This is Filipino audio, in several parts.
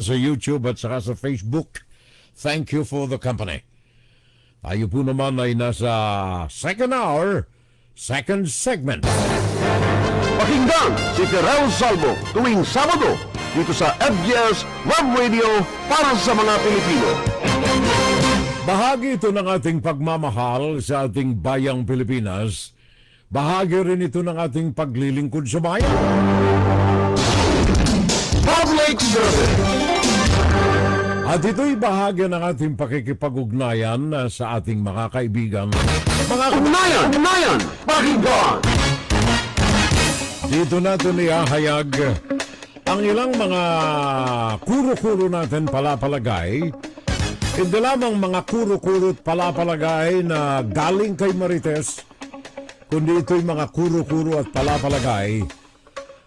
sa YouTube at saka sa Facebook. Thank you for the company. Tayo po naman ay nasa second hour, second segment. Pakinggan si Terrell Salvo tuwing Sabado dito sa FGS Web Radio para sa mga Pilipino. Bahagi ito ng ating pagmamahal sa ating bayang Pilipinas. Bahagi rin ito ng ating paglilingkod sa bayan. Public Service. At ito'y bahagi ng ating pakikipag-ugnayan sa ating mga kaibigan. Ugnayan, pakinggan. Dito natin ihahayag ang ilang mga kuro-kuro natin palapalagay. Hindi lamang mga kuro-kuro at palapalagay na galing kay Marites, kundi ito'y mga kuro-kuro at palapalagay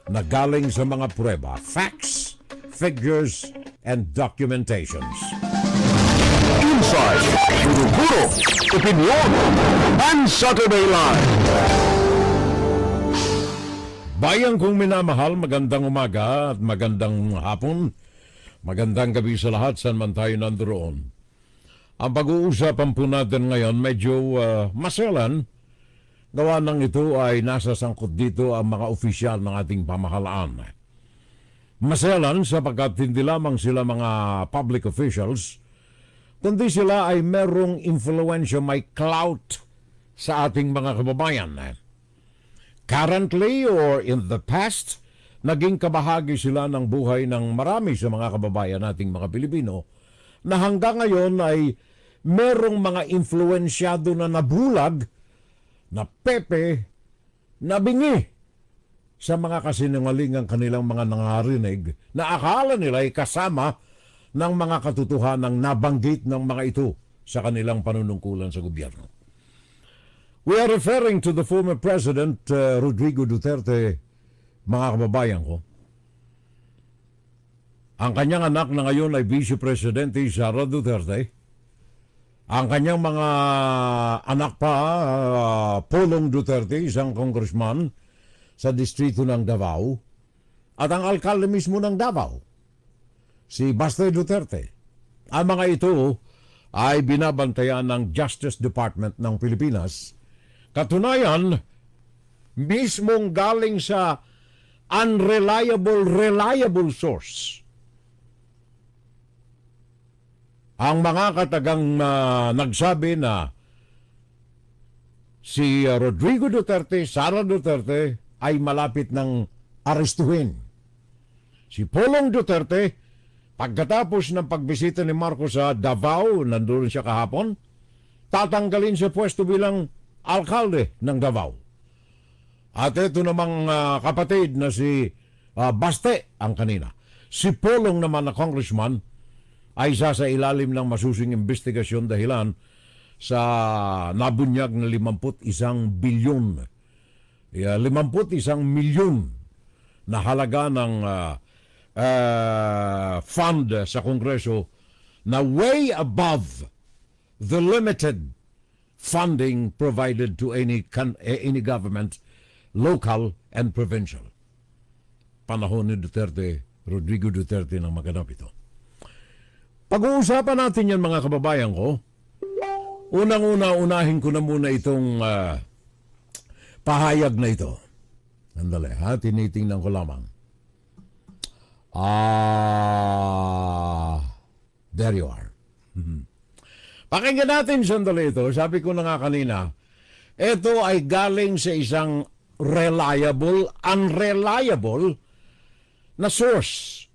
na galing sa mga prueba, facts, figures, and documentations. Inside, Guru-Guru, Opinion, and Saturday Live. Bayan kong minamahal, magandang umaga at magandang hapon. Magandang gabi sa lahat saan man tayo nandoon. Ang pag-uusapan po natin ngayon medyo maselan. Gawa ng ito ay nasa sangkot dito ang mga opisyal ng ating pamahalaan. Maselan sapagkat hindi lamang sila mga public officials, kundi sila ay merong influensya, may clout sa ating mga kababayan. Currently or in the past, naging kabahagi sila ng buhay ng marami sa mga kababayan nating mga Pilipino na hanggang ngayon ay merong mga influensyado na nabulag, na pepe, na bingi sa mga kasinungalingang kanilang mga nangarinig na akala nila ay kasama ng mga katotohanang nabanggit ng mga ito sa kanilang panunungkulan sa gobyerno. We are referring to the former President Rodrigo Duterte, mga kababayan ko. Ang kanyang anak na ngayon ay Vice Presidente Sara Duterte. Ang kanyang mga anak pa, Polong Duterte, isang congressman sa distrito ng Davao. At ang alkalde mismo ng Davao, si Baste Duterte. Ang mga ito ay binabantayan ng Justice Department ng Pilipinas. Katunayan, mismong galing sa reliable source. Ang mga katagang nagsabi na si Rodrigo Duterte, Sara Duterte ay malapit ng arestuhin. Si Polong Duterte, pagkatapos ng pagbisita ni Marcos sa Davao, nandoon siya kahapon, tatanggalin sa pwesto bilang alkalde ng Davao. At ito namang kapatid na si Baste ang kanina. Si Polong naman na congressman ay isa sa ilalim ng masusing investigasyon dahilan sa nabunyag na 51 bilyon. 51 milyon na halaga ng fund sa Kongreso na way above the limited funding provided to any government, local and provincial. Panahon ni Duterte, Rodrigo Duterte ng maganap ito. Pag-uusapan natin yan mga kababayan ko. Unahin ko na muna itong pahayag na ito. Sandali ha, tinitingnan ko lamang. There you are. Pakinggan natin sandali ito. Sabi ko na nga kanina, ito ay galing sa isang unreliable na source.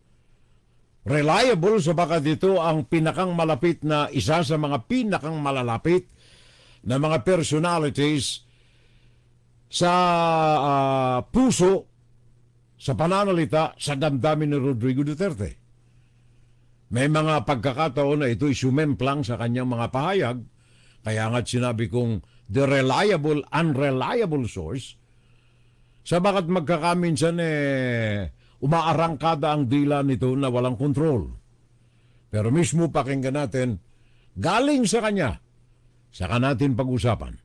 Reliable sabagat ito ang pinakang malapit na isa sa mga pinakang malalapit na mga personalities sa puso, sa pananalita, sa damdamin ni Rodrigo Duterte. May mga pagkakataon na ito'y sumemplang sa kanyang mga pahayag, kaya nga't sinabi kong the unreliable source, sabagat magkakaminsan umaarangkada ang dila nito na walang kontrol. Pero mismo pakinggan natin, galing sa kanya, saka natin pag-usapan.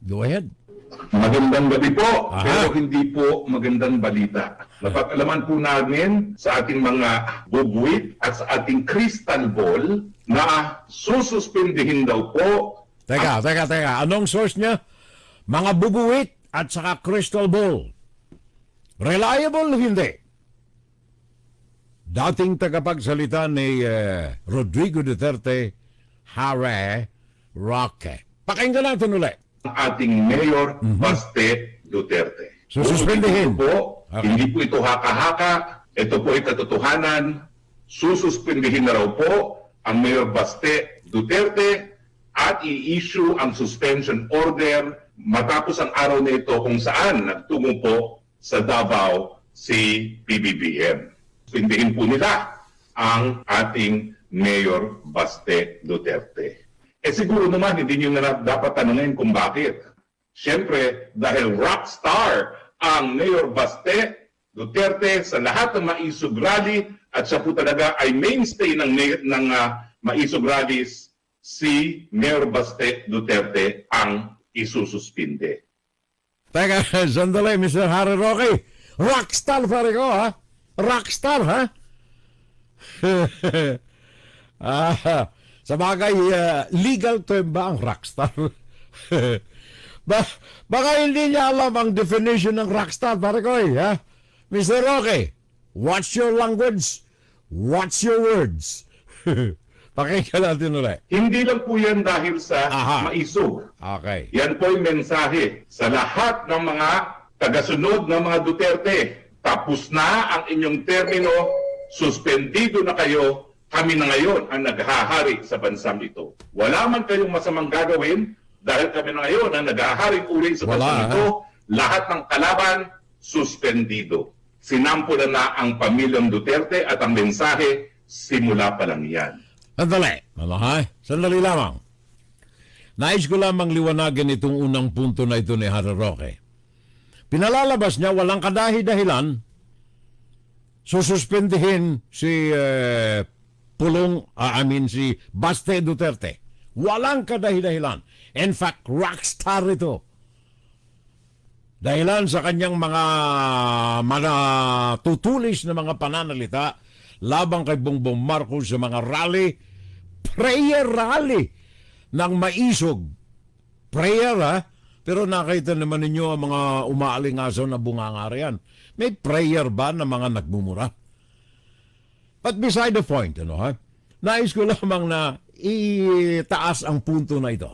Go ahead. Magandang gabi po, Aha. pero hindi po magandang balita. Napag-alaman po namin sa ating mga bubuwit at sa ating crystal ball na sususpindihin daw po. Teka. Anong source niya? Mga bubuwit at saka crystal ball. Reliable hindi. Dating tagapagsalita ni Rodrigo Duterte, Harry Roque. Pakinggan natin ulit. Ang ating Mayor Baste Duterte. Sususpendihin. Ito po, Okay. hindi po ito haka-haka. Ito po ay katotohanan. Sususpendihin na raw po ang Mayor Baste Duterte at i-issue ang suspension order matapos ang araw na ito kung saan nagtungo po sa Davao si PBBM. Suspendihin po nila ang ating Mayor Baste Duterte. Siguro naman, hindi nyo na dapat tanungin kung bakit. Siyempre, dahil rockstar ang Mayor Baste Duterte sa lahat ng maisog rally at siya po talaga ay mainstay ng maisog rallies, si Mayor Baste Duterte ang isususpinde. Teka, sandali, Mr. Harry Roque. Rockstar pare ko, ha? Rockstar, ha? Sa bagay, legal term ba ang rockstar? Baka hindi niya alam ang definition ng rockstar, pare ko, ha? Mr. Roque, what's your language? What's your words? Pakinggan natin ulit. Hindi lang po yan dahil sa Aha. maisog. Okay. Yan po yung mensahe sa lahat ng mga tagasunod ng mga Duterte. Tapos na ang inyong termino, suspendido na kayo, kami na ngayon ang naghahari sa bansang ito. Wala man kayong masamang gagawin dahil kami na ngayon ang naghahari uli sa bansang ito. Lahat ng kalaban, suspendido. Sinampulan na ang pamilyang Duterte at ang mensahe, simula pa lang yan. Sandali lamang. Nais ko lamang liwanagin itong unang punto na ito ni Harry Roque. Pinalalabas niya walang kadahi-dahilan sususpendihin si si Baste Duterte. Walang kadahi-dahilan. In fact, rockstar ito. Dahilan sa kanyang mga tutulis na mga pananalita labang kay Bongbong Marcos sa mga rally, prayer rally ng maisog. Prayer, ha? Pero nakita naman ninyo ang mga umaalingasaw na bungangarian. May prayer ba na mga nagmumura? But beside the point, ha? Nais ko lamang na itaas ang punto na ito.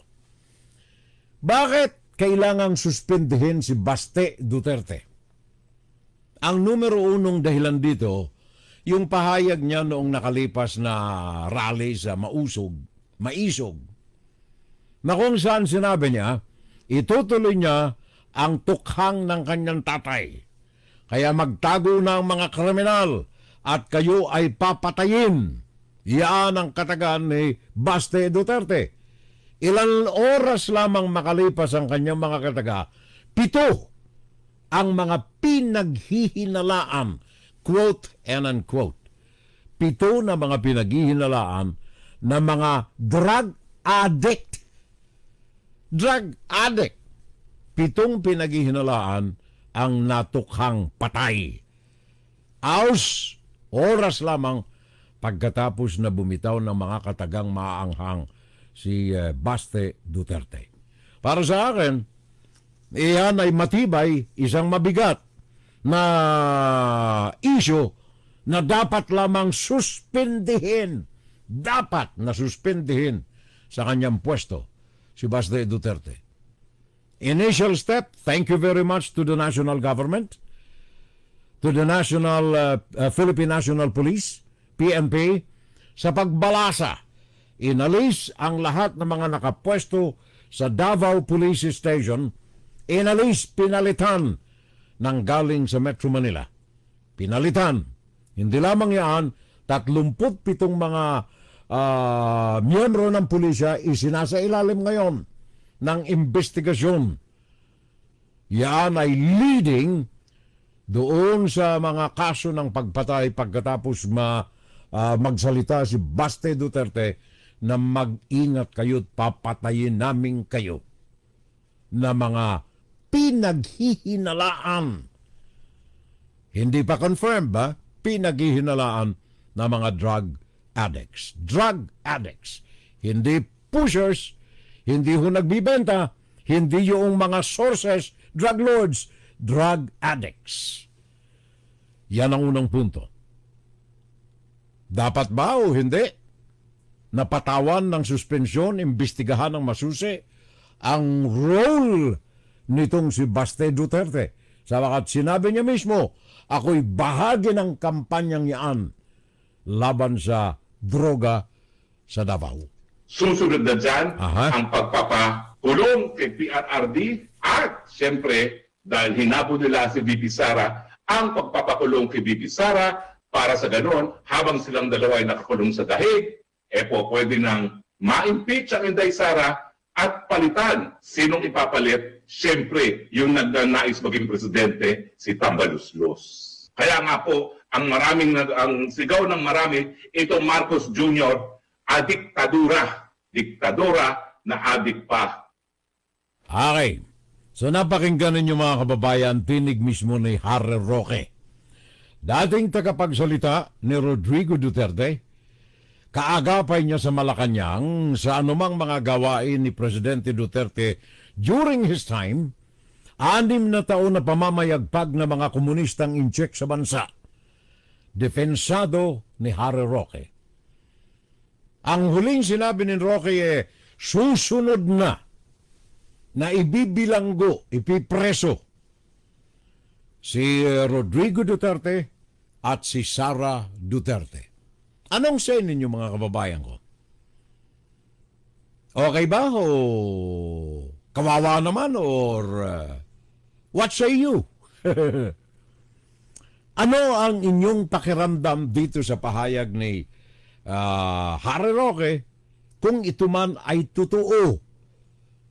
Bakit kailangang suspendihin si Baste Duterte? Ang numero unong dahilan dito, yung pahayag niya noong nakalipas na rally sa maisog, na kung saan sinabi niya, itutuloy niya ang tukhang ng kanyang tatay. Kaya magtago na ang mga kriminal at kayo ay papatayin. Yan ang katagan ni Baste Duterte. Ilang oras lamang makalipas ang kanyang mga kataga, 7 ang mga pinaghihinalaan, quote and unquote, 7 na mga pinaghihinalaan na mga drug addict. Drug addict. 7 pinaghihinalaan ang natukhang patay. Oras lamang pagkatapos na bumitaw ng mga katagang maaanghang si Baste Duterte. Para sa akin, iyan ay matibay, isang mabigat na issue na dapat lamang suspindihin. Dapat na suspindihin sa kanyang pwesto si Baste Duterte. Initial step, thank you very much to the national government, to the Philippine National Police, PNP, sa pagbalasa. Inalis ang lahat ng mga nakapwesto sa Davao Police Station, pinalitan ng galing sa Metro Manila. Pinalitan. Hindi lamang yan, 37 mga miyembro ng pulisya isinasailalim ngayon ng investigasyon. Yan ay leading doon sa mga kaso ng pagpatay pagkatapos magsalita si Baste Duterte na mag-ingat kayo at papatayin namin kayo na mga pinaghihinalaan. Hindi pa confirmed ba? Pinaghihinalaan na mga drug addicts. Drug addicts. Hindi pushers, hindi ho nagbibenta, hindi yung mga sources, drug lords, drug addicts. Yan ang unang punto. Dapat ba o hindi? Napatawan ng suspensyon, imbestigahan ng masusi ang role nitong si Baste Duterte. Sabagat sinabi niya mismo, ako'y bahagi ng kampanyang yan laban sa droga sa Davao. Susunod na dyan ang pagpapakulong kay PRRD at siyempre dahil hinabo nila si VP Sara, ang pagpapakulong kay VP Sara para sa ganon habang silang dalawa ay nakakulong sa dahig, pwede nang ma-impeach ang Inday Sara at palitan. Sinong ipapalit? Siyempre, yung nagnanais maging presidente, si Tambaluslos. Kaya nga po, ang sigaw ng marami, ito Marcos Jr., adiktadura. Diktadura na adik pa. Okay. So napakinggan ninyo mga kababayan, tinig mismo ni Harry Roque. Dating tagapagsalita ni Rodrigo Duterte, kaagapay niya sa Malacanang sa anumang mga gawain ni Presidente Duterte during his time, 6 na taon na pamamayagpag na mga komunistang incheck sa bansa. Defensado ni Harry Roque. Ang huling sinabi ni Roque susunod na ibibilanggo, ipipreso si Rodrigo Duterte at si Sara Duterte. Anong say ninyo mga kababayan ko? Okay ba o kawawa naman or what say you? Ano ang inyong pakiramdam dito sa pahayag ni Harry Roque kung ito man ay totoo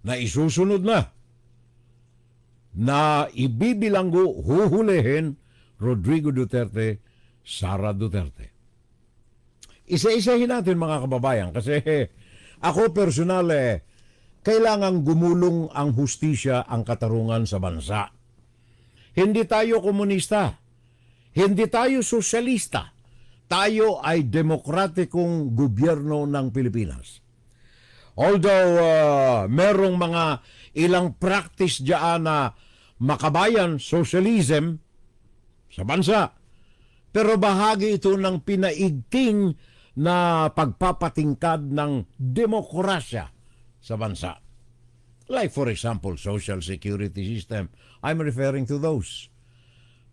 na isusunod na ibibilanggo, huhulihin Rodrigo Duterte, Sara Duterte? Isa-isahin natin mga kababayan kasi ako personal kailangan gumulong ang hustisya, ang katarungan sa bansa. Hindi tayo komunista, hindi tayo sosyalista. Tayo ay demokratikong gobyerno ng Pilipinas. Although merong mga ilang practice diyan na makabayan socialism sa bansa, pero bahagi ito ng pinaigting na pagpapatingkad ng demokrasya sa bansa. Like for example, social security system. I'm referring to those.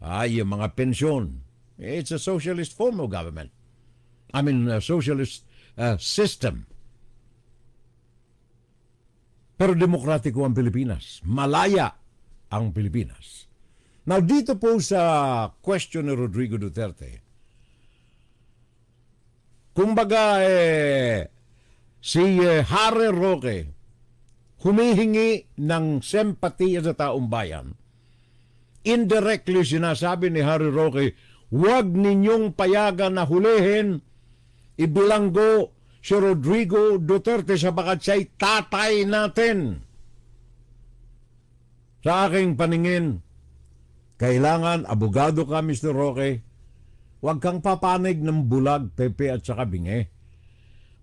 Yung mga pensyon. It's a socialist form of government. I mean, a socialist system. Pero demokratiko ang Pilipinas. Malaya ang Pilipinas. Now, dito po sa question ni Rodrigo Duterte, kumbaga si Harry Roque humihingi ng sempatiya sa taong bayan. Indirectly sinasabi ni Harry Roque, huwag ninyong payagan na hulihin, ibilanggo si Rodrigo Duterte sapagat siya'y tatay natin. Sa aking paningin, kailangan, abogado ka Mr. Roque, huwag kang papanig ng bulag, pepe at saka bingi.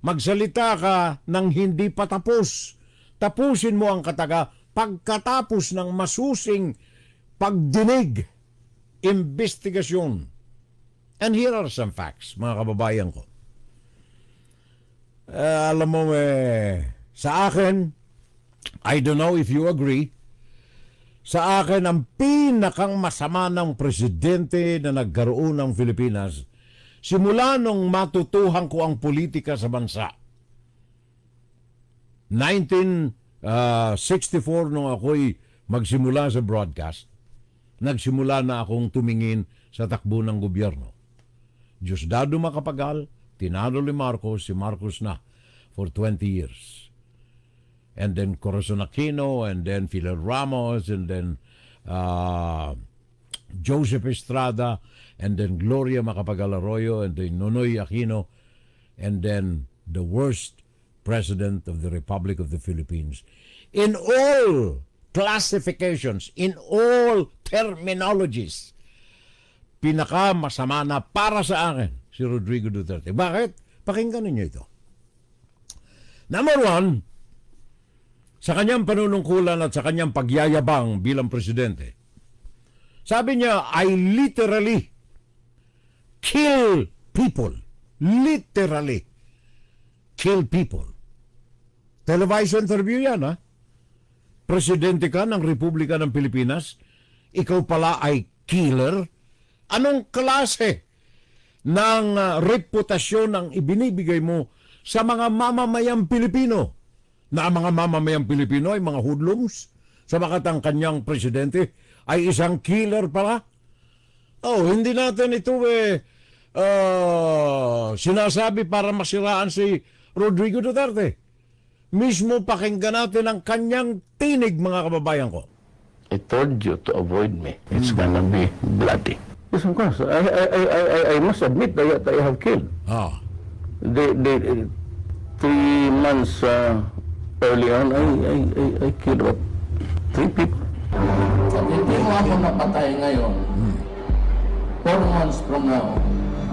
Magsalita ka ng hindi pa tapos. Tapusin mo ang kataga pagkatapos ng masusing pagdinig, investigasyon. And here are some facts, mga kababayan ko. Alam mo, sa akin, I don't know if you agree, sa akin, ang pinakang masama ng presidente na nagkaroon ng Pilipinas, simula nung matutuhan ko ang politika sa bansa. 1964, nung ako'y magsimula sa broadcast, nagsimula na akong tumingin sa takbo ng gobyerno. Diosdado Macapagal, tinalo ni Marcos, si Marcos na for 20 years. And then Corazon Aquino, and then Fidel Ramos, and then Joseph Estrada, and then Gloria Macapagal Arroyo, and then Nonoy Aquino, and then the worst President of the Republic of the Philippines. In all classifications, in all terminologies, pinakamasama na para sa akin si Rodrigo Duterte. Bakit? Pakinggan ninyo ito. Number one, sa kanyang panunungkulan at sa kanyang pagyayabang bilang presidente, sabi niya, I literally kill people. Literally kill people. Televised interview yan, ha? Presidente ka ng Republika ng Pilipinas, ikaw pala ay killer. Anong klase ng reputasyon ang ibinibigay mo sa mga mamamayang Pilipino? Na ang mga mamamayang Pilipino ay mga hoodlums, sabagat ang kanyang presidente ay isang killer pala? Oh, hindi natin ito sinasabi para masiraan si Rodrigo Duterte. Mismo pakinggan natin ang kanyang tinig, mga kababayan ko. I told you to avoid me. It's gonna be bloody. Yes, of course. I must admit that I have killed. Ah. The 3 months early on, I killed what? 3 people. Hindi mo ako napatay ngayon. 4 months from now,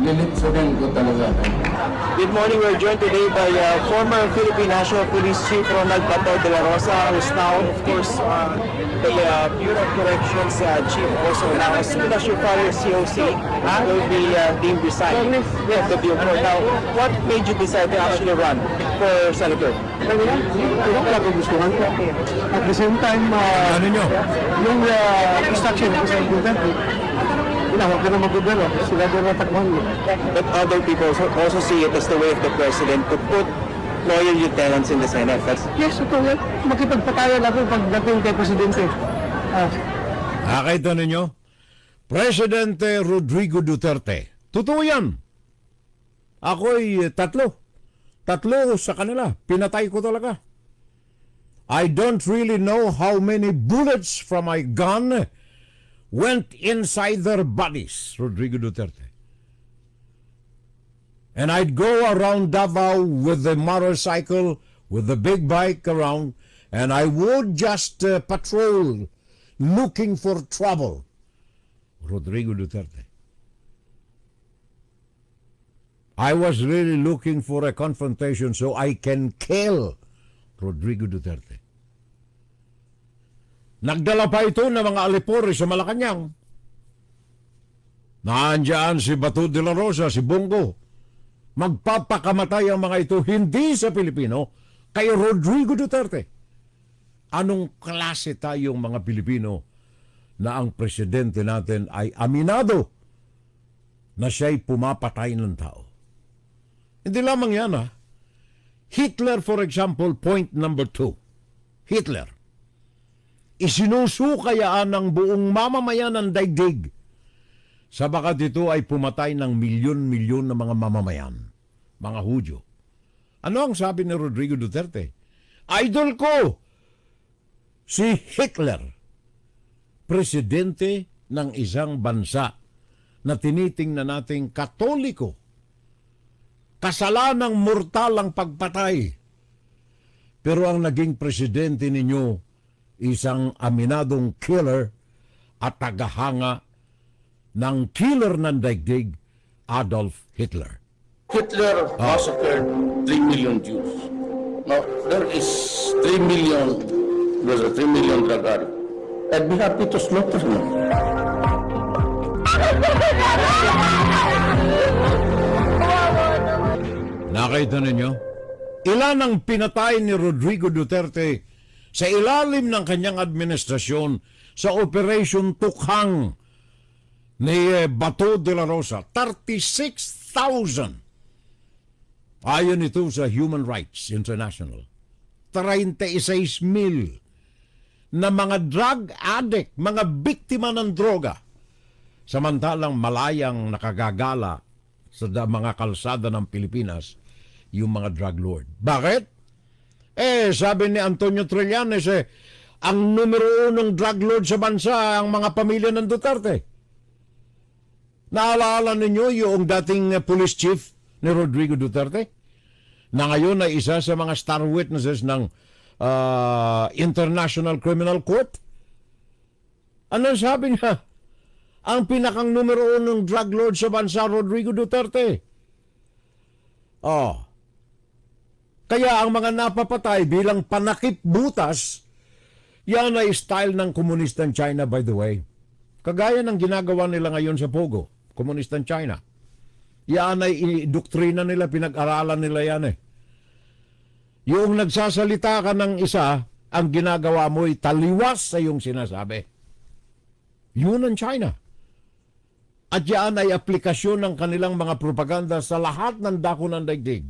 lilipsunin ko talaga. Good morning. We're joined today by former Philippine National Police Chief Ronald Bato de la Rosa, who's now, of course, the Bureau of Corrections Chief also now. As soon as your father COC will be deemed resigned of the Bureau. Now, what made you decide to actually run for Senator? At the same time, Ano nyo? yung instruction ko sa Duterte, huwag ka na mag-gobero. Sila doon natakbuhan mo. But other people also see it as the way of the President to put loyal lieutenants in the Senate. That's Yes, ito yan. Makipagpatayan ako pagdating kay Presidente. Nakita ninyo? Presidente Rodrigo Duterte. Totoo yan. Ako'y tatlo sa kanila. Pinatay ko talaga. I don't really know how many bullets from my gun went inside their bodies, Rodrigo Duterte. And I'd go around Davao with the motorcycle, with the big bike around, and I would just patrol looking for trouble. Rodrigo Duterte. I was really looking for a confrontation so I can kill Rodrigo Duterte. Nagdala pa ito ng mga alipore sa Malacanang. Naandyan si Bato de la Rosa, si Bongo. Magpapakamatay ang mga ito hindi sa Pilipino, kay Rodrigo Duterte. Anong klase tayong mga Pilipino na ang presidente natin ay aminado na siya'y pumapatay ng tao? Hindi lamang yan, ha? Hitler, for example, point number 2. Hitler. Isinusukayaan ng buong mamamayan ng daigdig. Sabagat ito ay pumatay ng milyon-milyon na mga mamamayan, mga Hudyo. Ano ang sabi ni Rodrigo Duterte? Idol ko, si Hitler, presidente ng isang bansa na tinitingnan nating Katoliko. Kasalanang mortal ang pagpatay. Pero ang naging presidente ninyo, isang aminadong killer at tagahanga ng killer ng daigdig, Adolf Hitler. Hitler massacred 3 million Jews. Now, there is 3 million, there's a 3 million drug addict. I'd be happy to slaughter them. Nakita ninyo? Ilan ang pinatay ni Rodrigo Duterte sa ilalim ng kanyang administrasyon sa Operation Tukhang ni Bato de la Rosa? 36,000. Ayon ito sa Human Rights International. 36,000 na mga drug addict, mga biktima ng droga. Samantalang malayang nakagagala sa mga kalsada ng Pilipinas yung mga drug lord. Bakit? Sabi ni Antonio Trillanes, ang numero 1 drug lord sa bansa ang mga pamilya ng Duterte. Naalala ninyo yung dating police chief ni Rodrigo Duterte? Na ngayon ay isa sa mga star witnesses ng International Criminal Court. Ano sabi niya? Ang pinakang numero 1 drug lord sa bansa, Rodrigo Duterte. Kaya ang mga napapatay bilang panakip butas, yan ay style ng komunistang China, by the way. Kagaya ng ginagawa nila ngayon sa Pogo, komunistang China. Yan ay doktrina nila, pinag-aralan nila yan eh. Yung nagsasalita ka ng isa, ang ginagawa mo ay taliwas sa iyong sinasabi. Yun ang China. At yan ay aplikasyon ng kanilang mga propaganda sa lahat ng dako ng daigdig.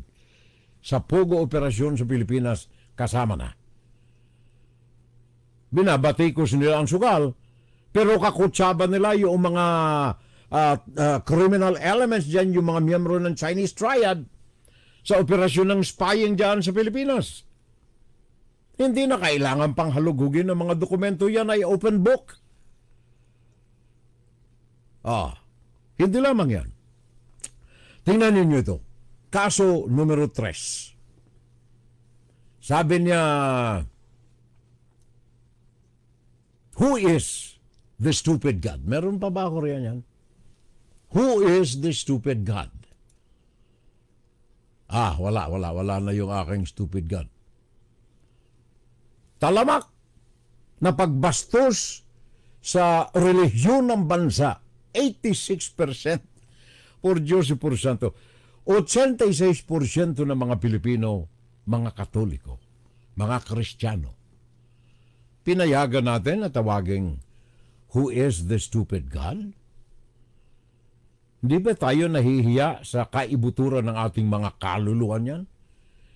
Sa Pogo operasyon sa Pilipinas, kasama na. Binabatikos nila ang sugal, pero kakutsaba nila yung mga criminal elements dyan, yung mga miyembro ng Chinese Triad sa operasyon ng spying dyan sa Pilipinas. Hindi na kailangan pang halugugin ng mga dokumento, yan ay open book. Hindi lamang yan. Tingnan ninyo ito. Kaso numero 3. Sabi niya, who is the stupid God? Meron pa ba ako riyan yan? Who is the stupid God? Wala na yung aking stupid God. Talamak na pagbastos sa relihiyon ng bansa, 86% por Diyos y por Santo. 86% ng mga Pilipino, mga Katoliko, mga Kristiyano. Pinayagan natin na tawaging, who is the stupid God? Hindi ba tayo nahihiya sa kaibuturan ng ating mga kaluluwan yan?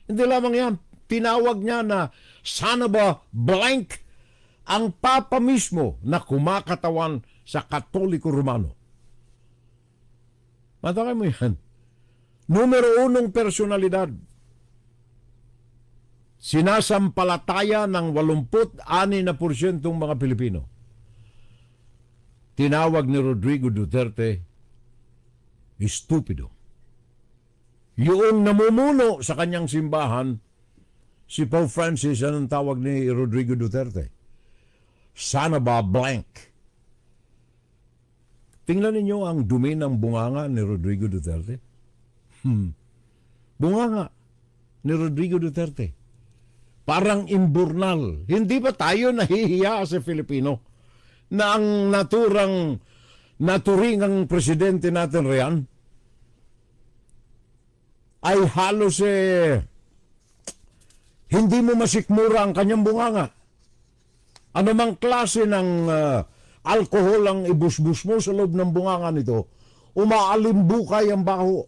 Hindi lamang yan. Tinawag niya na sana ba blank ang Papa mismo na kumakatawan sa Katoliko Romano. Matakay mo yan. Numero 1 personalidad. Sinasampalataya ng 86% mga Pilipino. Tinawag ni Rodrigo Duterte estupido. Yung namumuno sa kanyang simbahan, si Pope Francis, anong tawag ni Rodrigo Duterte? Sana ba blank? Tingnan ninyo ang dumi ng bunganga ni Rodrigo Duterte. Bunganga ni Rodrigo Duterte. Parang imburnal. Hindi ba tayo nahihiya sa Filipino na ang naturing ang presidente natin riyan ay halos hindi mo masikmura ang kanyang bunganga. Ano mang klase ng alkohol ang ibusbus mo sa loob ng bunganga nito, umaalimbukay ang baho.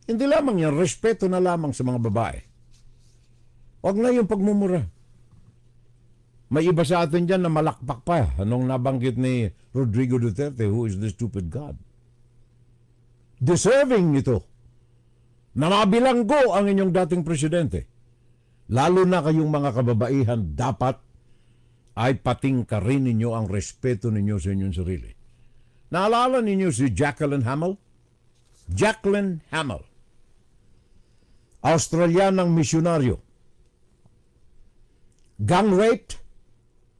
Hindi lamang yan, respeto na lamang sa mga babae. Huwag na yung pagmumura. May iba sa atin dyan na malakpak pa. Anong nabanggit ni Rodrigo Duterte, who is the stupid God? Deserving nito na mabilanggo ang inyong dating presidente. Lalo na kayong mga kababaihan, dapat ay patingkarin ninyo ang respeto ninyo sa inyong sarili. Naalala ninyo si Jacqueline Hamel? Jacqueline Hamel. Australianang misyonaryo. Gang raped,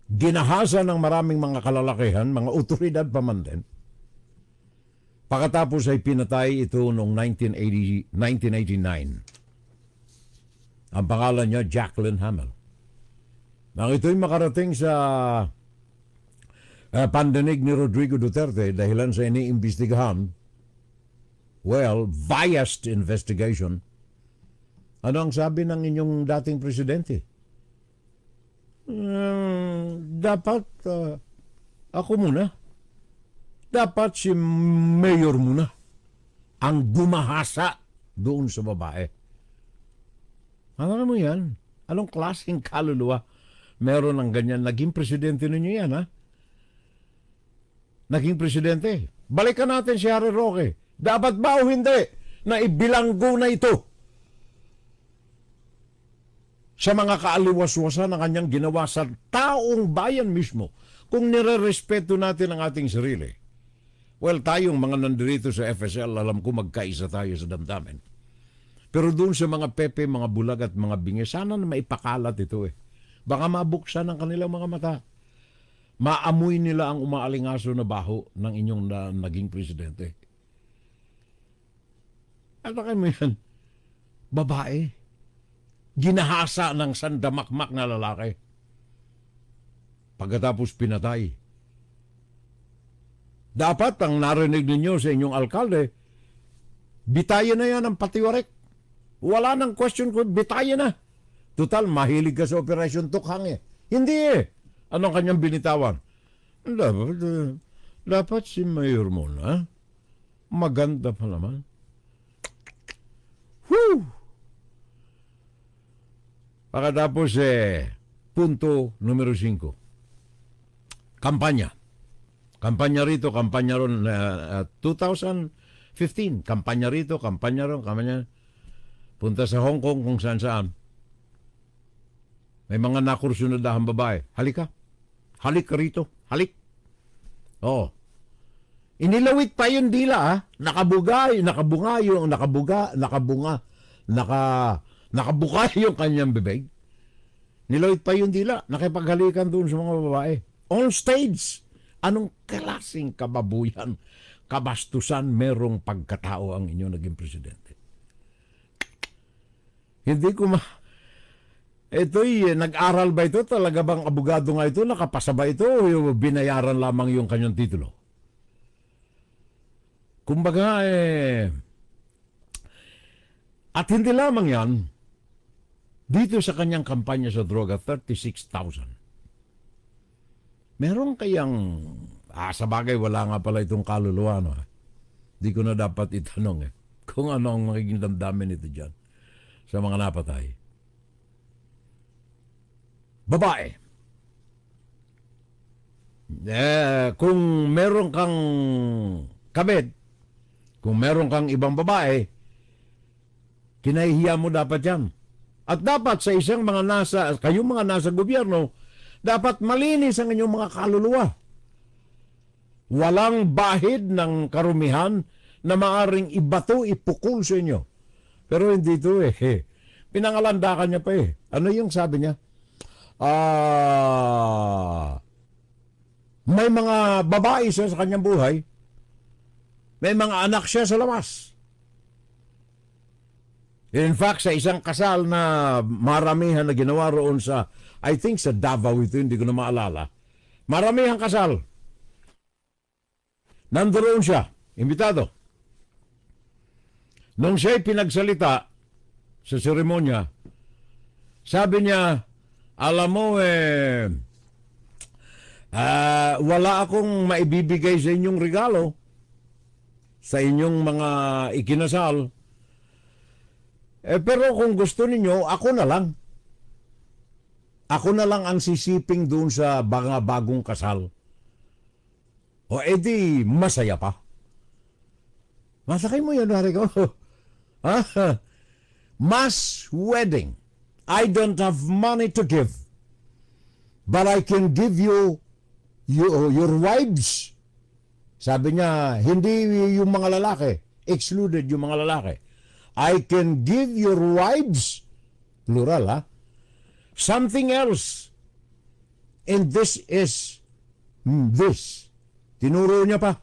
ginahasa ng maraming mga kalalakihan, mga otoridad pa man din. Pagkatapos ay pinatay ito noong 1989. Ang pangalan niya, Jacqueline Hamel. Nang ito'y makarating sa pandinig ni Rodrigo Duterte dahilan sa iniimbestigahan, biased investigation, ano ang sabi ng inyong dating presidente? Dapat ako muna. Dapat si mayor muna ang gumahasa doon sa babae. Ano mo yan? Anong klaseng kaluluwa meron ng ganyan? Naging presidente ninyo yan, ha? Naging presidente. Balikan natin si Harry Roque. Dapat ba o hindi na ibilanggo na ito sa mga kaaliwas-wasan na kanyang ginawa sa taong bayan mismo kung nire-respeto natin ang ating sarili? Tayong mga nandirito sa FSL, alam ko magkaisa tayo sa damdamin. Pero doon sa mga pepe, mga bulag at mga bingi, sana na maipakalat ito eh. Baka mabuksan ang kanilang mga mata. Maamoy nila ang umaalingaso na baho ng inyong naging presidente. Alakan mo yan, babae, ginahasa ng sandamakmak na lalaki. Pagkatapos pinatay. Dapat ang narinig ninyo sa inyong alkalde, bitayan na yan ang patiwarek. Wala nang question kung bitayan na. Total, mahilig ka sa Operation Tukhang eh. Hindi eh. Anong kanyang binitawan? Dapat si Mayor Mona, maganda pa naman. Whew! Pagkatapos punto numero 5. Kampanya. Kampanya rito, kampanya ron 2015. Kampanya rito, kampanya ron, kampanya. Punta sa Hong Kong kung saan-saan. May mga nakursunadahan babae. Halika. Halik ka rito. Halik. Oo. Inilawit pa yung dila ha. Nakabuga yung kanyang bibig. Nilawit pa yung dila. Nakipaghalikan doon sa mga babae. On stage. Anong klaseng kababuyan, kabastusan, merong pagkatao ang inyo naging presidente? Hindi ko Ito'y nag-aral ba ito? Talaga bang abogado nga ito? Nakapasa ba ito? O binayaran lamang yung kanyang titulo? Kumbaga at hindi lamang yan, dito sa kanyang kampanya sa droga, 36,000. Meron kayang, sa bagay wala nga pala itong kaluluwa, no? Di ko na dapat itanong kung ano ang magiging damdamin ito dyan sa mga napatay. Babae. Kung meron kang kabit, kung meron kang ibang babae, kinahihiya mo dapat yan. At dapat sa kayong mga nasa gobyerno, dapat malinis ang inyong mga kaluluwa. Walang bahid ng karumihan na maaring ibato, ipukul sa inyo. Pero hindi ito pinangalandakan niya pa Ano yung sabi niya? May mga babae siya sa kanyang buhay. May mga anak siya sa labas. In fact, sa isang kasal na maramihan na ginawa roon sa, I think sa Davao ito, hindi ko na maalala. Maramihang kasal. Nandoon siya, imbitado. Nung siya'y pinagsalita sa seremonya, sabi niya, alam mo wala akong maibibigay sa inyong regalo, sa inyong mga ikinasal. Pero kung gusto ninyo, ako na lang. Ako na lang ang sisiping doon sa mga bagong kasal. O edi, masaya pa. Masakay mo yan, hari ko. Mass wedding. I don't have money to give. But I can give you your wives. Sabi niya, hindi yung mga lalaki. Excluded yung mga lalaki. I can give your wives, plural something else. And this is this. Tinuro niya pa.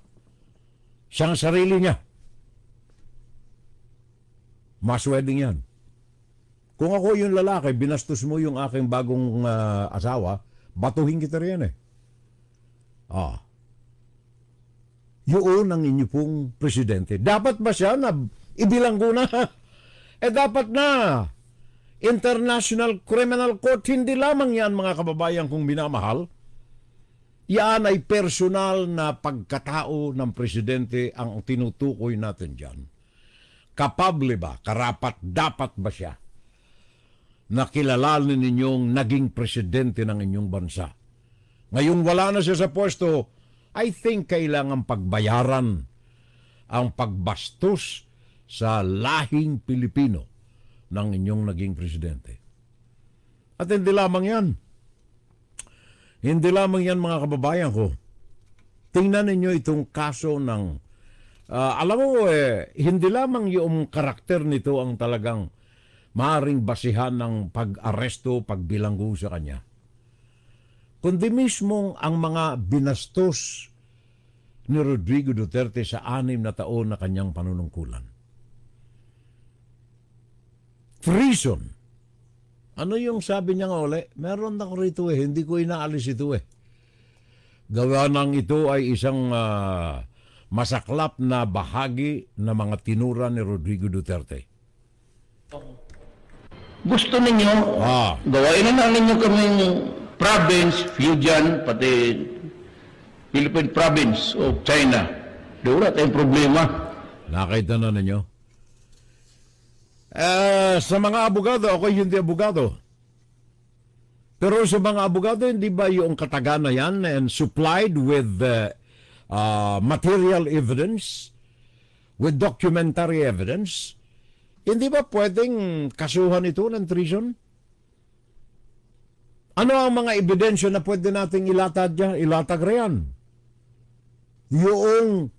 Siyang sarili niya. Mass wedding yan. Kung ako yung lalaki, binastos mo yung aking bagong asawa, batuhin kita riyan Yun ang inyo pong presidente. Dapat ba siya na ibilanggo na? Dapat na. International Criminal Court, hindi lamang yan mga kababayan kong minamahal. Yan ay personal na pagkatao ng presidente ang tinutukoy natin dyan. Kapable ba? Karapat dapat ba siya na kilalanin ninyong naging presidente ng inyong bansa? Ngayong wala na siya sa pwesto, I think kailangan pagbayaran ang pagbastos sa lahing Pilipino ng inyong naging presidente. At hindi lamang yan. Hindi lamang yan mga kababayan ko. Tingnan ninyo itong kaso ng Alam mo, hindi lamang yung karakter nito ang talagang maaring basihan ng pag-aresto, pagbilanggo sa kanya, kundi mismo ang mga binastos ni Rodrigo Duterte sa 6 na taon na kanyang panunungkulan. Treason. Ano yung sabi niya nga uli? Meron ako rito hindi ko inaalis ito Gawa nang ito ay isang masaklap na bahagi ng mga tinura ni Rodrigo Duterte. Gusto ninyo, gawain na ninyo kaming province, Fujian, pati Philippine Province of China. Wala tayong problema. Nakita na ninyo? Sa mga abogado, ako hindi abogado. Pero sa mga abogado, hindi ba yung kataga na yan and supplied with material evidence, with documentary evidence, hindi ba pwedeng kasuhan ito ng treason? Ano ang mga ebidensya na pwede nating ilatag riyan? Yung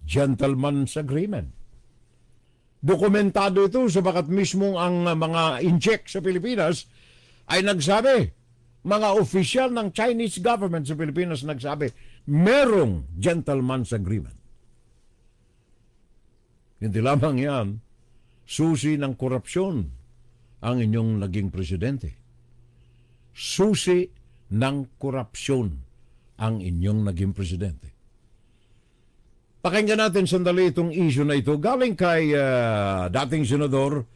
gentleman's agreement. Dokumentado ito sapagat mismo ang mga incheck sa Pilipinas ay nagsabi, mga opisyal ng Chinese government sa Pilipinas nagsabi, merong gentleman's agreement. Hindi lamang yan, susi ng korupsyon ang inyong naging presidente. Susi ng korupsyon ang inyong naging presidente. Pakinggan natin sandali itong issue na ito. Galing kay dating senador,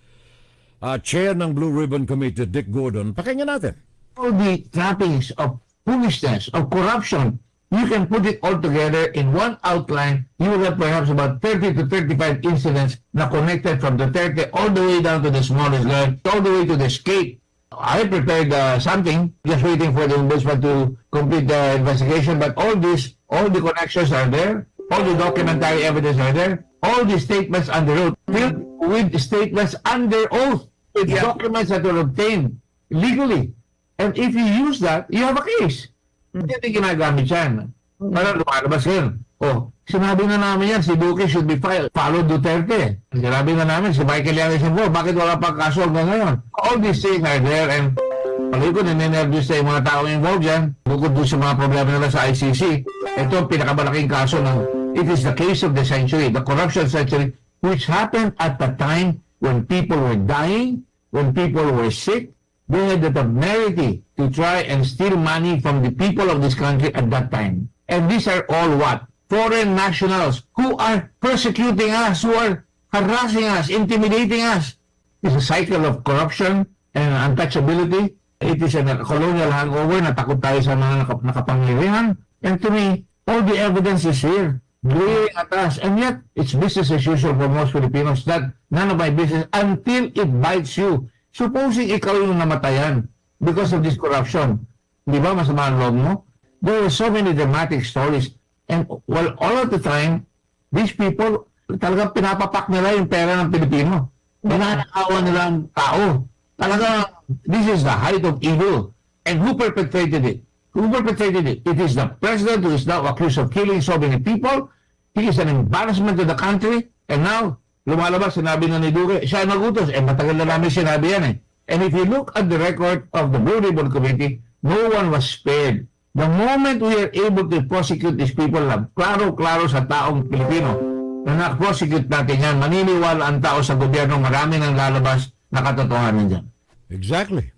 chair ng Blue Ribbon Committee, Dick Gordon. Pakinggan natin. All the trappings of foolishness, of corruption, you can put it all together in one outline. You will have perhaps about 30 to 35 incidents na connected from Duterte all the way down to the smallest guy, all the way to the escape. I prepared something, just waiting for the ombudsman to complete the investigation, but all the connections are there, all the documentary evidence are there, all the statements under oath, filled with statements under oath, with documents that were obtained legally. And if you use that, you have a case. Hindi ginagamit yan. Para lumalabas yun. Sinabi na namin yan, si Duque should be follow Duterte. Sinabi na namin, si Michael Yanes involved, bakit wala pang kaso hanggang ngayon? All these things are there and pali ko, ninenervous na yung mga taong involved yan. Bukod doon sa mga problema nila sa ICC, ito ang pinakamalaking kaso ng, it is the case of the century, the corruption century, which happened at the time when people were dying, when people were sick. They had the temerity to try and steal money from the people of this country at that time. And these are all what? Foreign nationals who are persecuting us, who are harassing us, intimidating us. It's a cycle of corruption and untouchability. It is a colonial hangover na takot tayo sa mga nakapangyarihan. And to me, all the evidence is here, glaring at us. And yet, it's business as usual for most Filipinos that none of my business until it bites you. Supposing ikaw yung namatayan because of this corruption, di ba masama ang loob mo? There were so many dramatic stories. And well, all of the time, these people, talagang pinapapak nila yung pera ng Pilipino. Pinanakawan nila ang tao. Talagang, this is the height of evil. And who perpetrated it? Who perpetrated it? It is the president who is now accused of killing so many people. He is an embarrassment to the country. And now, lumalabas, sinabi na ni Duque, siya nagutos. Matagal na namin sinabi yan And if you look at the record of the Blue Ribbon Committee, no one was spared. The moment we are able to prosecute these people, klaro-klaro sa taong Pilipino, na na-prosecute natin yan, maniniwala ang tao sa gobyerno, marami nang lalabas na katotohanan dyan. Exactly.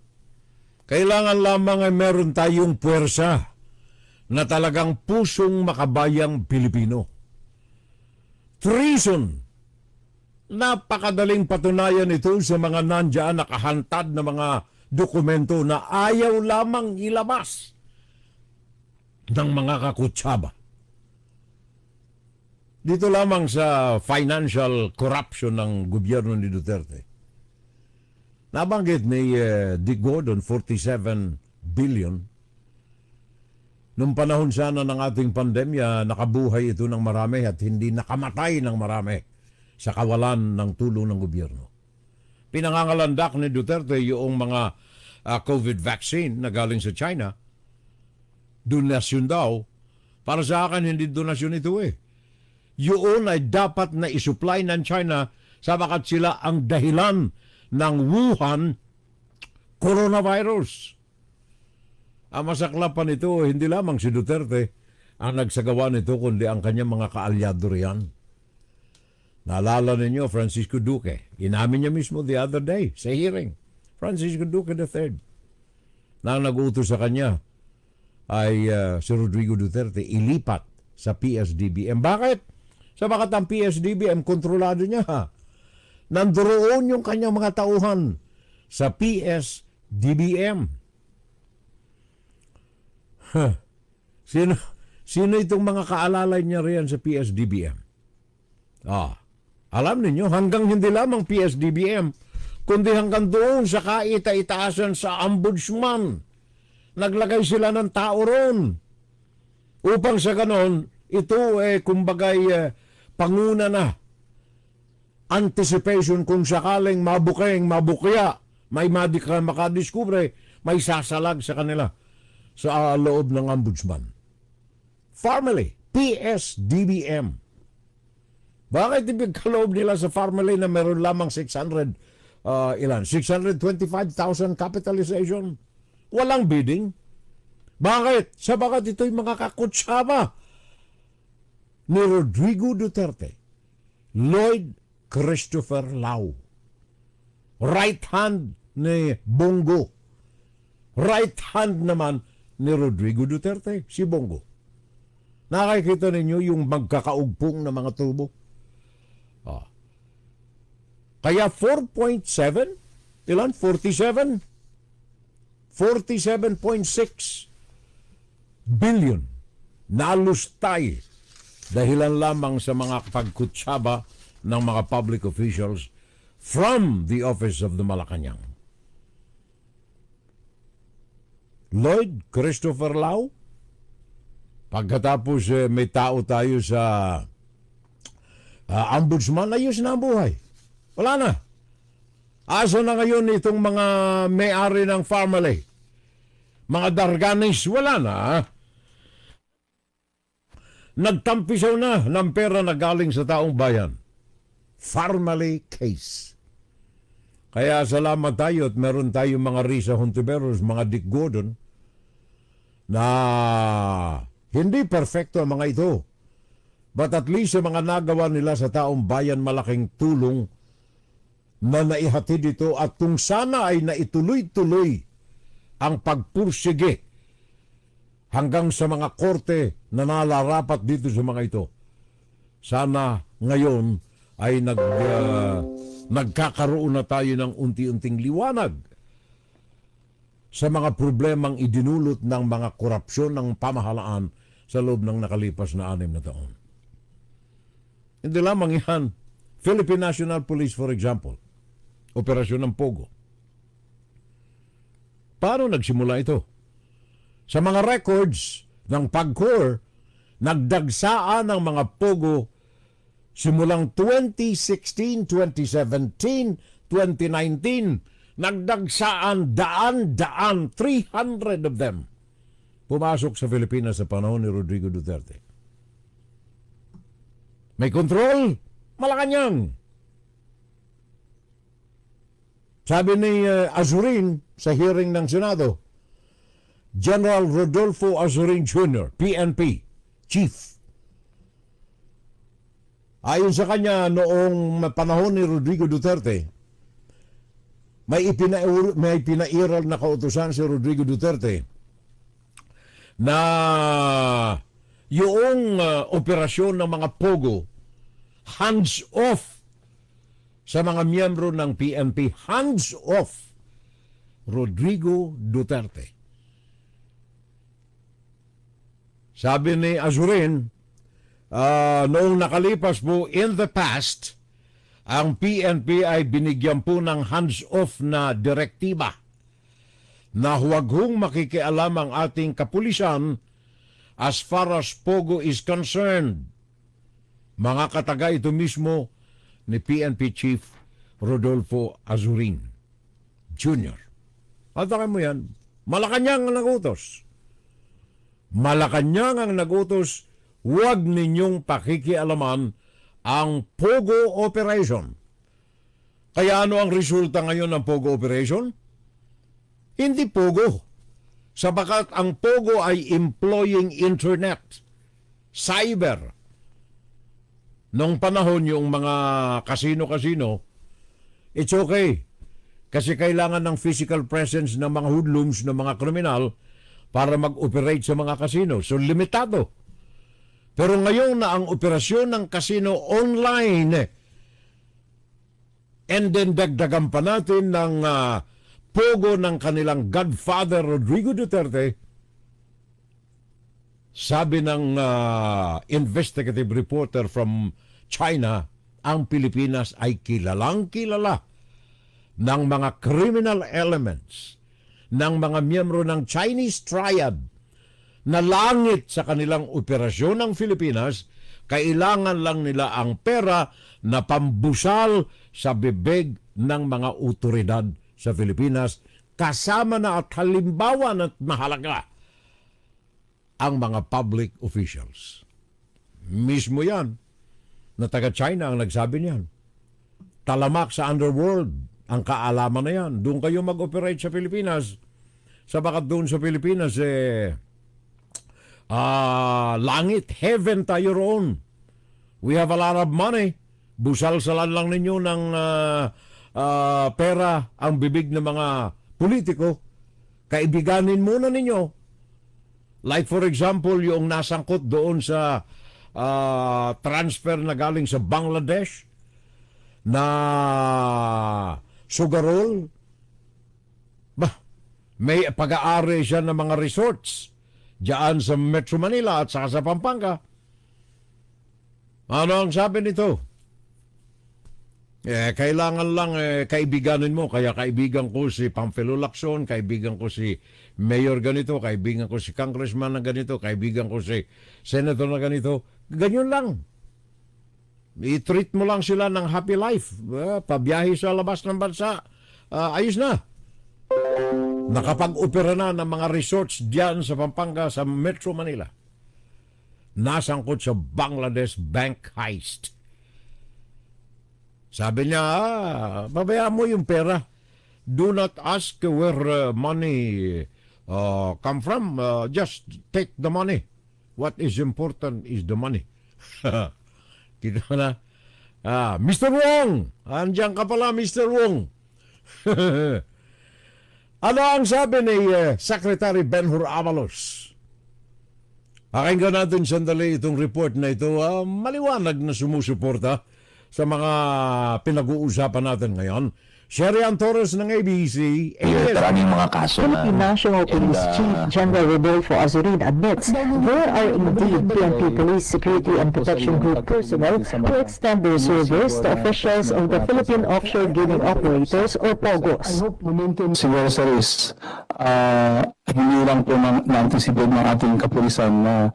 Kailangan lamang ay meron tayong puwersa na talagang pusong makabayang Pilipino. Treason. Napakadaling patunayan ito sa mga nandiyan nakahantad na mga dokumento na ayaw lamang ilabas ng mga kakutsaba. Dito lamang sa financial corruption ng gobyerno ni Duterte. Nabanggit ni Dick Gordon, 47 billion. Nung panahon sana ng ating pandemya, nakabuhay ito ng marami at hindi nakamatay ng marami sa kawalan ng tulong ng gobyerno. Pinangangalandak ni Duterte yung mga COVID vaccine na galing sa China. Donasyon daw. Para sa akin, hindi donasyon ito yun ay dapat na isupply ng China sabagat sila ang dahilan ng Wuhan coronavirus. Ang masaklap pa nito, hindi lamang si Duterte ang nagsagawa nito, kundi ang kanyang mga kaalyado riyan. Naalala ninyo, Francisco Duque. Inamin niya mismo the other day sa hearing. Francisco Duque III. Na ang nag-utos sa kanya ay si Rodrigo Duterte ilipat sa PSDBM. Bakit? Sabagat ang PSDBM, kontrolado niya. Nandoon yung kanyang mga tauhan sa PSDBM. Sino itong mga kaalalay niya riyan sa PSDBM? Alam ninyo, hanggang hindi lamang PSDBM, kundi hanggang doon sa kaita-itaasan sa ombudsman. Naglagay sila ng tao ron. Upang sa ganon, ito kumbagay panguna na. Anticipation kung sakaling mabukya, may makadiskubre, may sasalag sa kanila sa loob ng ombudsman. Family, PSDBM. Bakit ipagkaloob nila sa family na meron lamang 625,000 capitalization? Walang bidding. Bakit? Sabagat ito'y mga kakutsaba ni Rodrigo Duterte, Lloyd Christopher Lau, right hand ni Bongo, right hand naman ni Rodrigo Duterte, si Bongo. Nakikita ninyo yung magkakaugpong na mga tubo? Kaya 4.7, ilan? 47? 47.6 billion nalustay dahilan lamang sa mga pagkutsaba ng mga public officials from the office of the Malacanang. Lloyd Christopher Lau, pagkatapos may tao tayo sa ombudsman, ayos na ang buhay. Wala na. Asa na ngayon itong mga may-ari ng family? Mga darganis, wala na. Nagtampisaw na ng pera na galing sa taong bayan. Family case. Kaya salamat tayo at meron tayong mga Risa Hontiveros, mga Dick Gordon, na hindi perfecto ang mga ito. But at least sa mga nagawa nila sa taong bayan, malaking tulong na naihatid ito at kung sana ay naituloy-tuloy ang pagpursige hanggang sa mga korte na nalarapat dito sa mga ito. Sana ngayon ay nagkakaroon na tayo ng unti-unting liwanag sa mga problemang idinulot ng mga korupsyon ng pamahalaan sa loob ng nakalipas na 6 na taon. Hindi lamang yan. Philippine National Police, for example, operasyon ng Pogo. Paano nagsimula ito? Sa mga records ng PAGCOR, nagdagsaan ng mga Pogo simulang 2016, 2017, 2019, nagdagsaan daan-daan, 300 of them, pumasok sa Pilipinas sa panahon ni Rodrigo Duterte. May control, Malacanang. Sabi ni Azurin sa hearing ng Senado, General Rodolfo Azurin Jr., PNP, Chief. Ayon sa kanya, noong panahon ni Rodrigo Duterte, may pinairal na kautusan si Rodrigo Duterte na yung operasyon ng mga Pogo, hands off sa mga miyembro ng PNP, hands off Rodrigo Duterte. Sabi ni Azurin, noong nakalipas po in the past, ang PNP ay binigyan po ng hands-off na direktiba na huwag hong makikialam ang ating kapulisan as far as Pogo is concerned. Mga kataga ito mismo ni PNP Chief Rodolfo Azurin Jr. Atakan mo yan, Malacanang ang nagutos. Malacanang ang nagutos, huwag ninyong pakikialaman ang Pogo Operation. Kaya ano ang resulta ngayon ng Pogo Operation? Hindi Pogo. Sabagat ang Pogo ay employing internet, cyber. Nung panahon yung mga kasino-kasino, it's okay. Kasi kailangan ng physical presence ng mga hoodlums, ng mga kriminal para mag-operate sa mga kasino. So, limitado. Pero ngayon na ang operasyon ng kasino online, and then dagdagan pa natin ng Pogo ng kanilang godfather Rodrigo Duterte, sabi ng investigative reporter from China, ang Pilipinas ay kilalang-kilala ng mga criminal elements, ng mga miyembro ng Chinese Triad na langit sa kanilang operasyon ng Pilipinas. Kailangan lang nila ang pera na pambusal sa bibig ng mga otoridad sa Pilipinas, kasama na at halimbawa na mahalaga ang mga public officials. Mismo yan na taga-China ang nagsabi niyan. Talamak sa underworld ang kaalaman na yan. Doon kayo mag-operate sa Pilipinas. Sabagat doon sa Pilipinas, langit, heaven tayo roon. We have a lot of money. Busalsalan lang ninyo ng pera ang bibig ng mga politiko. Kaibiganin muna ninyo. Like for example, yung nasangkot doon sa transfer na galing sa Bangladesh na sugarol. May pag-aari siya ng mga resorts diyan sa Metro Manila at saka sa Pampanga. Ano ang sabi nito? Kailangan lang kaibiganin mo. Kaya kaibigan ko si Pamphilo Lacson, kaibigan ko si Mayor ganito, kaibigan ko si Congressman na ganito, kaibigan ko si Senator na ganito. Ganyan lang. I-treat mo lang sila ng happy life. Pabiyahe sa labas ng bansa. Ayos na. Nakapag-opera na ng mga resorts diyan sa Pampanga, sa Metro Manila. Nasangkot sa Bangladesh bank heist. Sabi niya, babayaan mo yung pera. Do not ask where money come from. Just take the money. What is important is the money. Kita na. Mr. Wong! Andiyan ka pala, Mr. Wong. Ano ang sabi ni Secretary Benhur Avalos? Pakinggan natin sandali itong report na ito. Maliwanag na sumusuporta sa mga pinag-uusapan natin ngayon. Sherian Torres ng ABC. Maraming mga kaso na... Philippine National Police Chief General Rodolfo Azurin admits there are indeed PNP Police Security and Protection Group personnel who extend their service to officials of the Philippine Offshore Gaming Operators or POGOs. Siguro sir is hindi lang po na-anticipate ng ating kapulisan na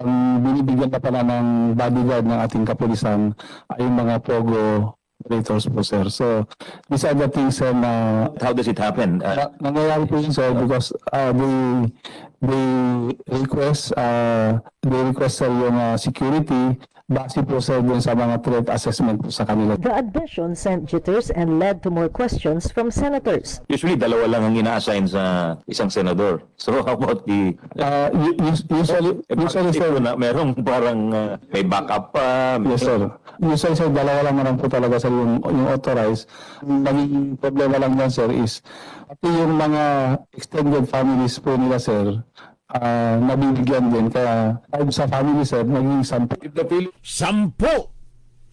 ang binibigyan na pala ng bodyguard ng ating kapulisan ay yung mga POGO operators po sir. So these are the things na how does it happen? Nangyayari po yun sir because they request sir yung security base po sir dun sa mga threat assessment po sa kanila. The admission sent jitters and led to more questions from senators. Usually dalawa lang ang ina-assign sa isang senador. So how about the usually sir na merong parang may backup pa? Yes sir. Usually sir dalawa lang naman po talaga sir yung authorized. Naging problema lang yan sir is pati yung mga extended families po nila sir nabibigyan din. Kaya sa family sir, naging 10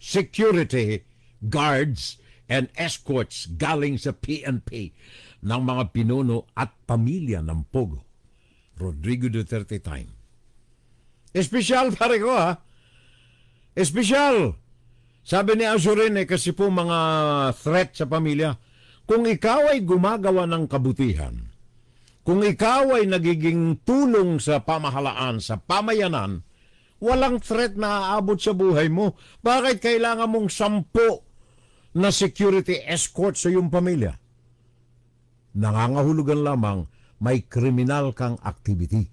security guards and escorts galing sa PNP ng mga pinuno at pamilya ng Pogo. Rodrigo Duterte time. Espesyal pare ko Espesyal. Sabi ni Azurin kasi po mga threat sa pamilya. Kung ikaw ay gumagawa ng kabutihan, kung ikaw ay nagiging tulong sa pamahalaan, sa pamayanan, walang threat na aabot sa buhay mo. Bakit kailangan mong 10 na security escort sa iyong pamilya? Nangangahulugan lamang may kriminal kang activity.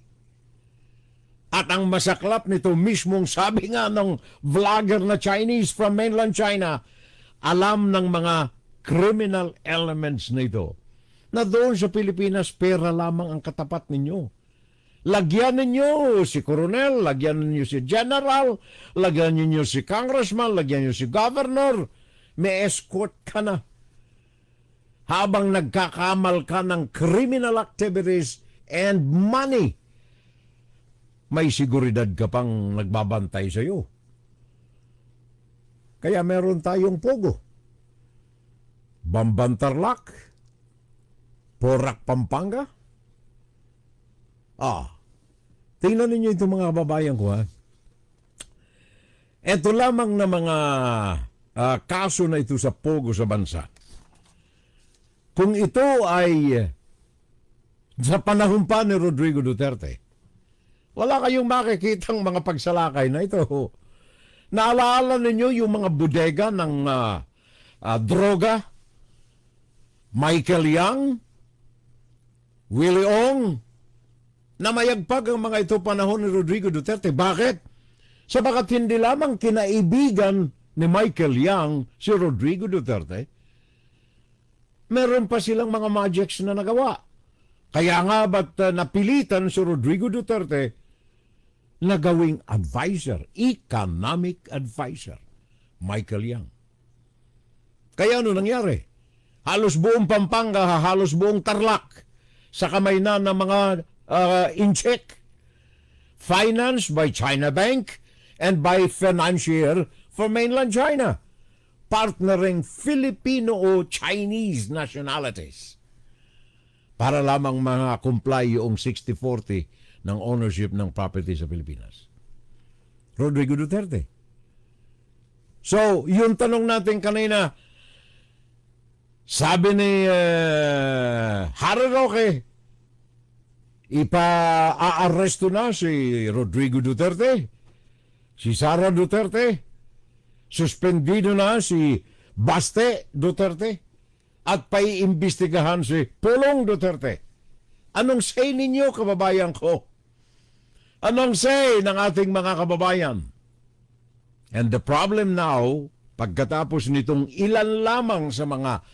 At ang masaklap nito mismong sabi nga ng vlogger na Chinese from mainland China, alam ng mga criminal elements nito na doon sa Pilipinas pera lamang ang katapat ninyo. Lagyan ninyo si Coronel, lagyan ninyo si General, lagyan ninyo si Congressman, lagyan ninyo si Governor, may escort ka na. Habang nagkakamal ka ng criminal activities and money, may seguridad ka pang nagbabantay sa iyo. Kaya meron tayong Pogo, Bambantarlac, Porac, Pampanga. Tingnan ninyo itong mga kababayan ko, ha. Ito lamang na mga kaso na ito sa Pogo sa bansa. Kung ito ay sa panahon pa ni Rodrigo Duterte, wala kayong makikitang mga pagsalakay na ito. Naalaala ninyo yung mga bodega ng droga? Michael Yang, Willie Ong, namayagpag ang mga ito panahon ni Rodrigo Duterte. Bakit? Sabagat hindi lamang kinaibigan ni Michael Yang si Rodrigo Duterte, meron pa silang mga magics na nagawa. Kaya nga ba't napilitan si Rodrigo Duterte na gawing advisor, economic advisor, Michael Yang. Kaya ano nangyari? Halos buong Pampanga, halos buong Tarlac, sa kamay na ng mga incheck, financed by China Bank and by financier for mainland China, partnering Filipino o Chinese nationalities para lamang mga comply yung 60-40 ng ownership ng property sa Pilipinas. Rodrigo Duterte. So, yung tanong natin kanina, sabi ni Harry Roque, ipa-aaresto na si Rodrigo Duterte, si Sara Duterte, suspendido na si Baste Duterte, at paiimbestigahan si Pulong Duterte. Anong say ninyo, kababayan ko? Anong say ng ating mga kababayan? And the problem now, pagkatapos nitong ilan lamang sa mga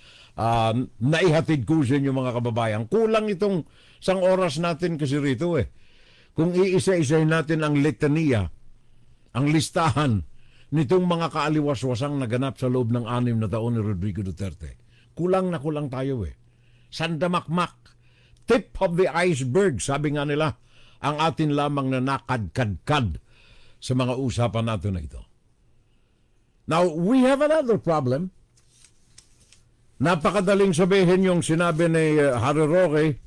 naihatid ko sa inyo mga kababayan, kulang itong isang oras natin kasi rito eh. Kung iisa-isahin natin ang litania, ang listahan nitong mga kaaliwaswasang naganap sa loob ng 6 na taon ni Rodrigo Duterte, kulang na kulang tayo eh. Sandamakmak, tip of the iceberg, sabi nga nila, ang atin lamang na nakadkadkad sa mga usapan natin na ito. Now, we have another problem. Napakadaling sabihin yung sinabi ni Harry Roque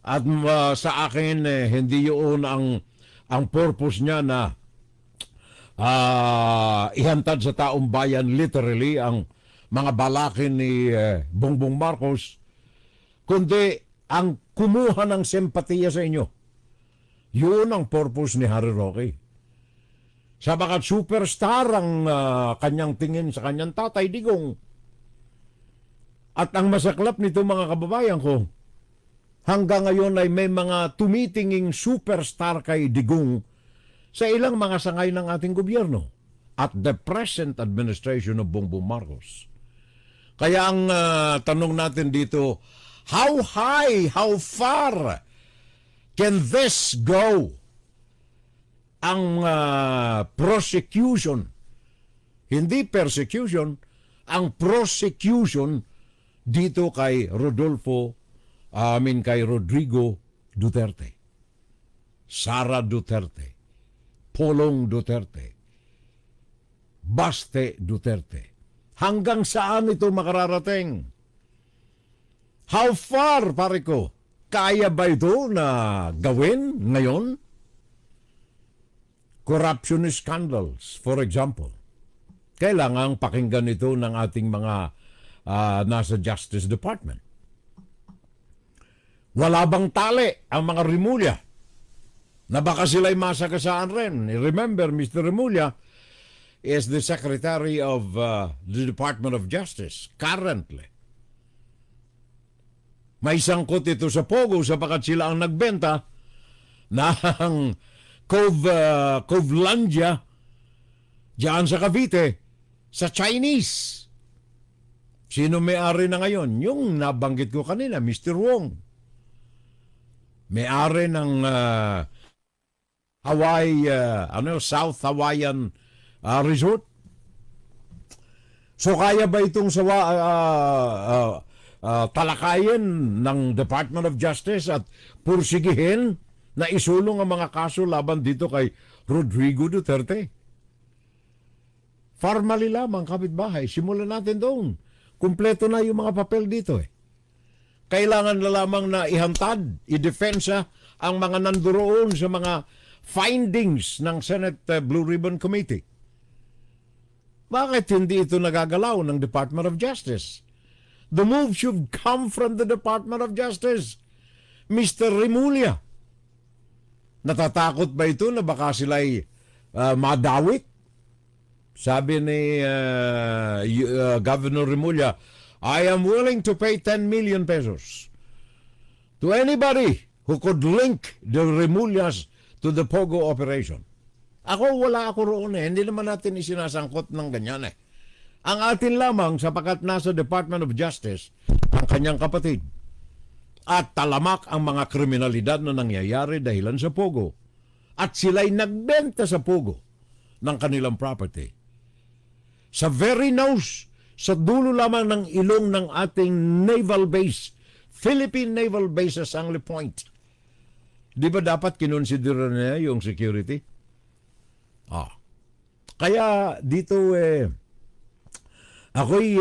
at sa akin hindi yun ang purpose niya na ihantad sa taong bayan literally ang mga balakin ni Bongbong Marcos, kundi ang kumuha ng sempatiya sa inyo. Yun ang purpose ni Harry Roque. Sabagat superstar ang kanyang tingin sa kanyang tatay Digong. At ang masaklap nito mga kababayan ko, hanggang ngayon ay may mga tumitinging superstar kay Digong sa ilang mga sangay ng ating gobyerno at the present administration of Bongbong Marcos. Kaya ang tanong natin dito, how high, how far can this go? Ang prosecution, hindi persecution, ang prosecution dito kay kay Rodrigo Duterte, Sara Duterte, Pulong Duterte, Baste Duterte. Hanggang saan ito makararating? How far, pare ko? Kaya ba ito na gawin ngayon? Corruption scandals, for example. Kailangang pakinggan ito ng ating mga nasa Justice Department. Wala bang tali ang mga Rimulya na baka sila'y masagasaan rin? Remember, Mr. Rimulya is the Secretary of the Department of Justice currently. May sangkot ito sa Pogo sapagat sila ang nagbenta ng Covelandia, diyan sa Cavite, sa Chinese. Sino may-ari na ngayon? Yung nabanggit ko kanina, Mr. Wong. May-ari ng South Hawaiian Resort. So kaya ba itong talakayin ng Department of Justice at pursigihin na isulong ang mga kaso laban dito kay Rodrigo Duterte? Formally lamang, kapitbahay. Simulan natin doon. Kumpleto na yung mga papel dito eh. Kailangan na lamang na ihantad, idefensa ang mga nandoon sa mga findings ng Senate Blue Ribbon Committee. Bakit hindi ito nagagalaw ng Department of Justice? The move should come from the Department of Justice. Mr. Remulla, natatakot ba ito na baka sila'y madawit? Sabi ni Governor Remulla, I am willing to pay 10 million pesos to anybody who could link the Remullas to the Pogo operation. Wala ako roon eh. Hindi naman natin isinasangkot ng ganyan eh. Ang atin lamang, sapagkat nasa Department of Justice ang kanyang kapatid at talamak ang mga kriminalidad na nangyayari dahilan sa Pogo at sila'y nagbenta sa Pogo ng kanilang property. Sa very nose, sa dulo lamang ng ilong ng ating naval base, Philippine Naval Base sa Sangley Point. Di ba dapat kinonsidera niya yung security? Kaya dito ako'y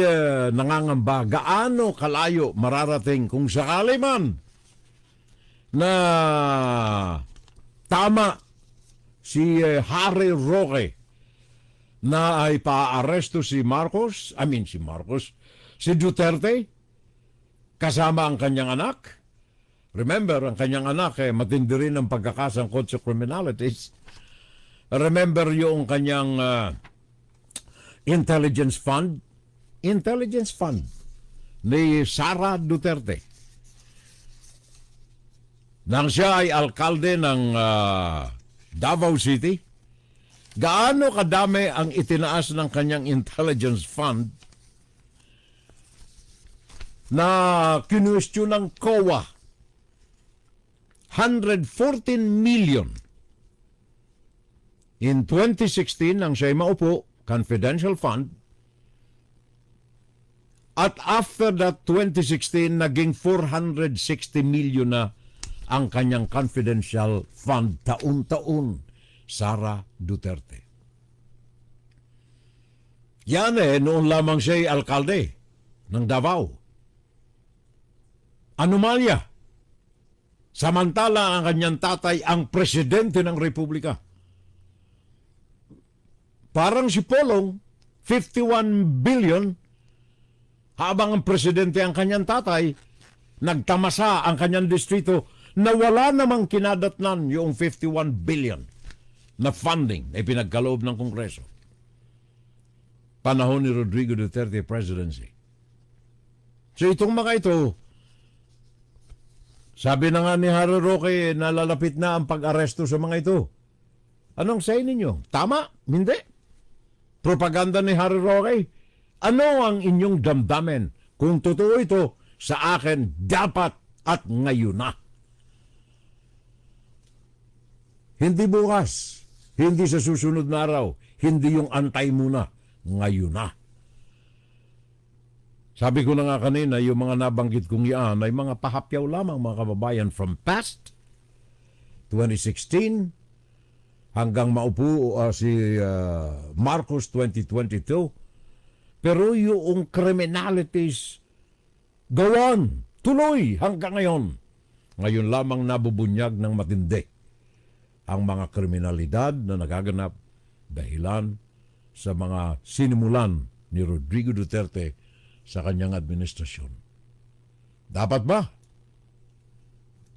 nangangamba gaano kalayo mararating kung sakali man na tama si Harry Roque na ay paaresto si Duterte kasama ang kanyang anak. Remember, ang kanyang anak matindi rin ang pagkakasangkot sa criminalities. Remember yung kanyang intelligence fund ni Sara Duterte. Nang siya ay alkalde ng Davao City, gaano kadami ang itinaas ng kanyang intelligence fund na kinwestiyon ng COA. 114 million. In 2016, nang siya'y maupo, confidential fund. At after that 2016, naging 460 million na ang kanyang confidential fund taon-taon. Sara Duterte. Yan noon lamang siya'y alkalde ng Davao. Anomalya. Samantala ang kanyang tatay ang presidente ng Republika. Parang si Polong, 51 billion, habang ang presidente ang kanyang tatay, nagtamasa ang kanyang distrito na wala namang kinadatnan yung 51 billion na funding na pinagkaloob ng Kongreso. Panahon ni Rodrigo Duterte presidency. So itong mga ito, sabi na nga ni Harry Roque, nalalapit na ang pag-aresto sa mga ito. Anong say ninyo? Tama? Hindi? Propaganda ni Harry Roque? Ano ang inyong damdamin? Kung totoo ito, sa akin, dapat at ngayon na. Hindi bukas, hindi sa susunod na araw, hindi yung antay muna, ngayon na. Sabi ko na nga kanina, yung mga nabanggit kong yan ay mga pahapyaw lamang mga kababayan from past 2016 hanggang maupo si Marcos 2022. Pero yung criminalities go on, tuloy hanggang ngayon. Ngayon lamang nabubunyag ng matindi ang mga kriminalidad na nagaganap dahilan sa mga sinimulan ni Rodrigo Duterte sa kanyang administrasyon. Dapat ba?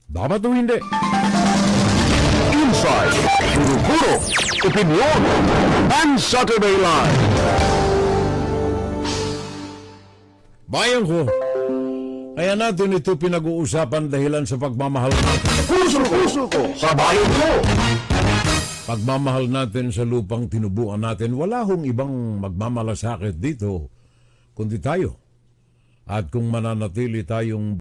Dapat o hindi? Inside, Puro-Puro, Opinion, and Saturday Live. Bayan ko, kaya natin ito pinag-uusapan dahilan sa pagmamahal natin. Puso ko sa bayan ko. pagmamahal natin sa lupang tinubuan natin, wala hong ibang magmamalasakit dito, kundi tayo. At kung mananatili tayong